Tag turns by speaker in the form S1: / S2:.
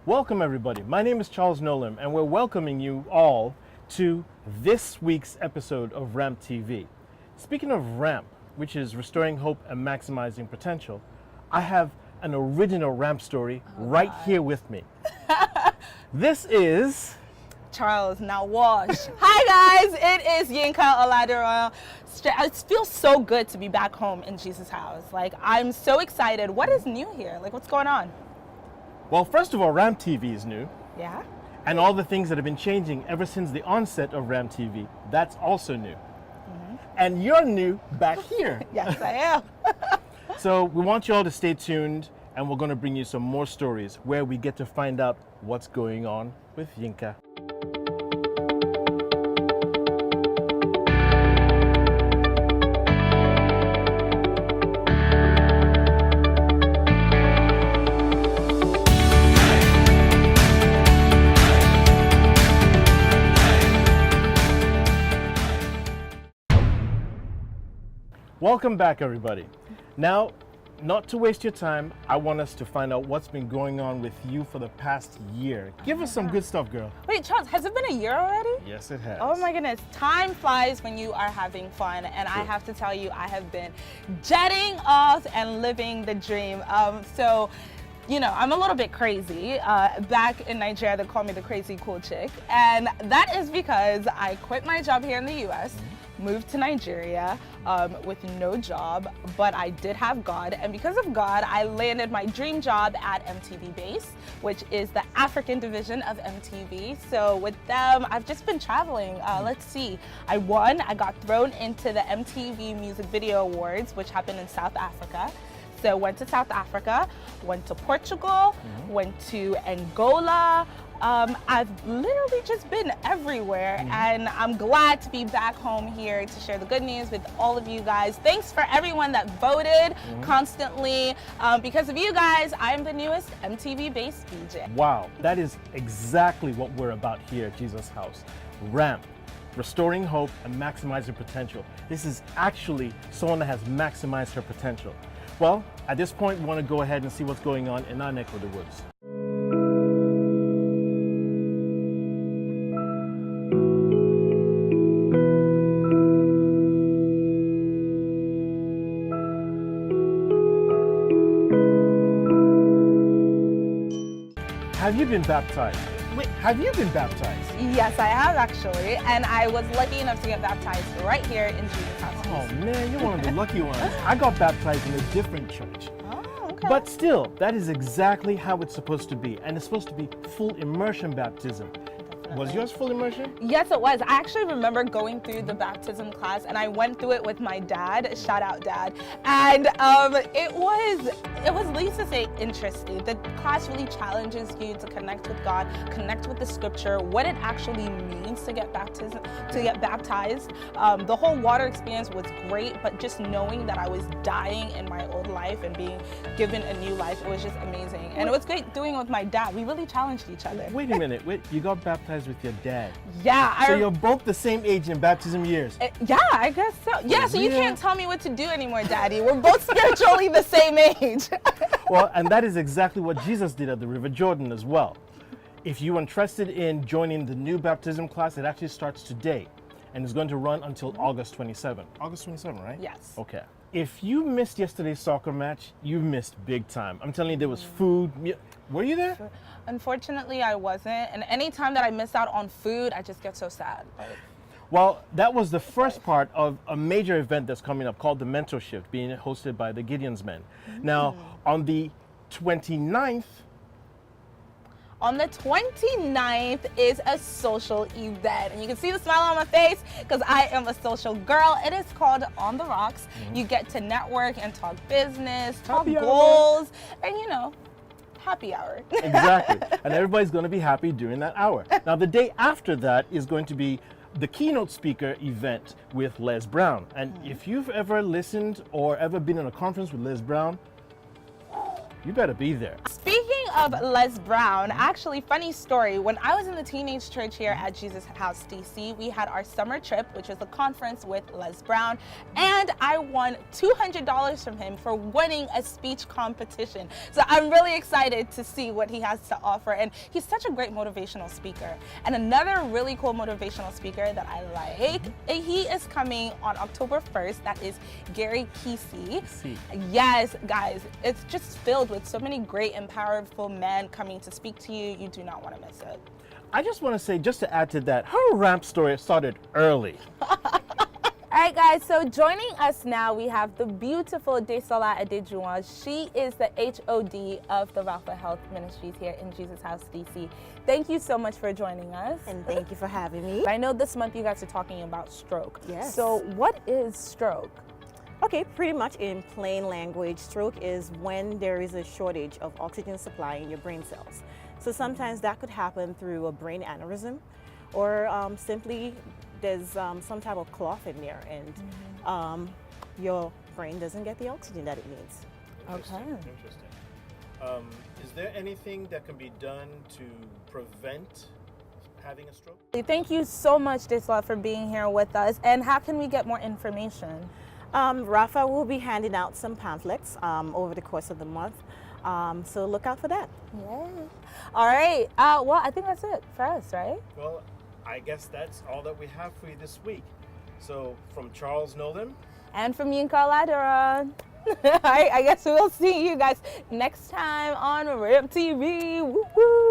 S1: Welcome everybody, my name is Charles Nolan and we're welcoming you all to this week's episode of Rhamp TV. Speaking of Rhamp, which is restoring hope and maximizing potential, I have an original Rhamp story right here with me. This is...
S2: Charles, now wash. Hi guys, it is Yinka Oladero. It feels so good to be back home in Jesus' house. Like, I'm so excited. What is new here? Like, what's going on?
S1: Well, first of all, Rhamp TV is new.
S2: Yeah?
S1: And all the things that have been changing ever since the onset of Rhamp TV, that's also new. And you're new back here.
S2: Yes, I am.
S1: So we want you all to stay tuned and we're going to bring you some more stories where we get to find out what's going on with Yinka. Welcome back, everybody. Now, not to waste your time, I want us to find out what's been going on with you for the past year. Give us some good stuff, girl.
S2: Wait, Charles, has it been a year already?
S1: Yes, it has.
S2: Oh my goodness, time flies when you are having fun, and I have to tell you, I have been jetting off and living the dream. You know, I'm a little bit crazy. Back in Nigeria, they call me the crazy cool chick. And that is because I quit my job here in the US, moved to Nigeria with no job, but I did have God. And because of God, I landed my dream job at MTV Base, which is the African division of MTV. So with them, I've just been traveling. Let's see, I won. I got thrown into the MTV Music Video Awards, which happened in South Africa. So went to South Africa, went to Portugal, went to Angola. I've literally just been everywhere, and I'm glad to be back home here to share the good news with all of you guys. Thanks for everyone that voted constantly. Because of you guys, I'm the newest MTV-based DJ.
S1: Wow, that is exactly what we're about here at Jesus House. Rhamp, restoring hope and maximizing potential. This is actually someone that has maximized her potential. Well, at this point, we want to go ahead and see what's going on in our neck of the woods. Have you been baptized? Wait, have you been baptized?
S2: Yes, I have actually, and I was lucky enough to get baptized right here in Jesus' house.
S1: Oh man, you're one of the lucky ones. I got baptized in a different church.
S2: Oh, okay.
S1: But still, that is exactly how it's supposed to be, and it's supposed to be full immersion baptism. Was yours full immersion?
S2: Yes, it was. I actually remember going through the baptism class, and I went through it with my dad. Shout out, Dad. And it was, needless to say, interesting. The class really challenges you to connect with God, connect with the Scripture, what it actually means to get baptized. The whole water experience was great, but just knowing that I was dying in my old life and being given a new life, it was just amazing. And it was great doing it with my dad. We really challenged each other.
S1: Wait a minute. Wait, you got baptized with your dad?
S2: Yeah.
S1: So you're both the same age in baptism years?
S2: Yeah, I guess so. Yeah, so you can't tell me what to do anymore, Daddy. We're both spiritually the same age.
S1: Well, and that is exactly what Jesus did at the River Jordan as well. If you're interested in joining the new baptism class, it actually starts today and is going to run until August 27. August 27, right?
S2: Yes.
S1: Okay. If you missed yesterday's soccer match, you missed big time. I'm telling you, there was food. Were you there?
S2: Unfortunately, I wasn't. And anytime that I miss out on food, I just get so sad.
S1: Well, that was the first part of a major event that's coming up called the Mentor Shift, being hosted by the Gideon's Men. Now, on the 29th,
S2: on the 29th is a social event. And you can see the smile on my face because I am a social girl. It is called On the Rocks. You get to network and talk business, talk goals, and you know, happy hour.
S1: Exactly. And everybody's going to be happy during that hour. Now, the day after that is going to be the keynote speaker event with Les Brown. And if you've ever listened or ever been in a conference with Les Brown, you better be there.
S2: Speaking of Les Brown, actually, funny story. When I was in the teenage church here at Jesus House DC, we had our summer trip, which was a conference with Les Brown, and I won $200 from him for winning a speech competition. So I'm really excited to see what he has to offer, and he's such a great motivational speaker. And another really cool motivational speaker that I like, he is coming on October 1st. That is Gary Kesey. Yes, guys, it's just filled with so many great and powerful men coming to speak to you. You do not want to miss it.
S1: I just want to say, just to add to that, her Rhamp story started early.
S2: All right, guys, so joining us now, we have the beautiful Desola Adejuwon. She is the HOD of the Rapha Health Ministries here in Jesus House, DC. Thank you so much for joining us.
S3: And thank you for having me.
S2: I know this month you guys are talking about stroke.
S3: Yes.
S2: So what is stroke?
S3: Okay, pretty much in plain language, stroke is when there is a shortage of oxygen supply in your brain cells. So sometimes that could happen through a brain aneurysm, or simply there's some type of clot in there, and your brain doesn't get the oxygen that it needs.
S1: Interesting. Is there anything that can be done to prevent having a stroke?
S2: Thank you so much, Desola, for being here with us. And how can we get more information?
S3: Rapha will be handing out some pamphlets over the course of the month, so look out for that.
S2: Yeah. All right. Well, I think that's it for us, right?
S1: Well, I guess that's all that we have for you this week. So, from Charles Nolan
S2: and from Yinka Laderon. All right, I guess we'll see you guys next time on Rhamp TV. Woo-woo.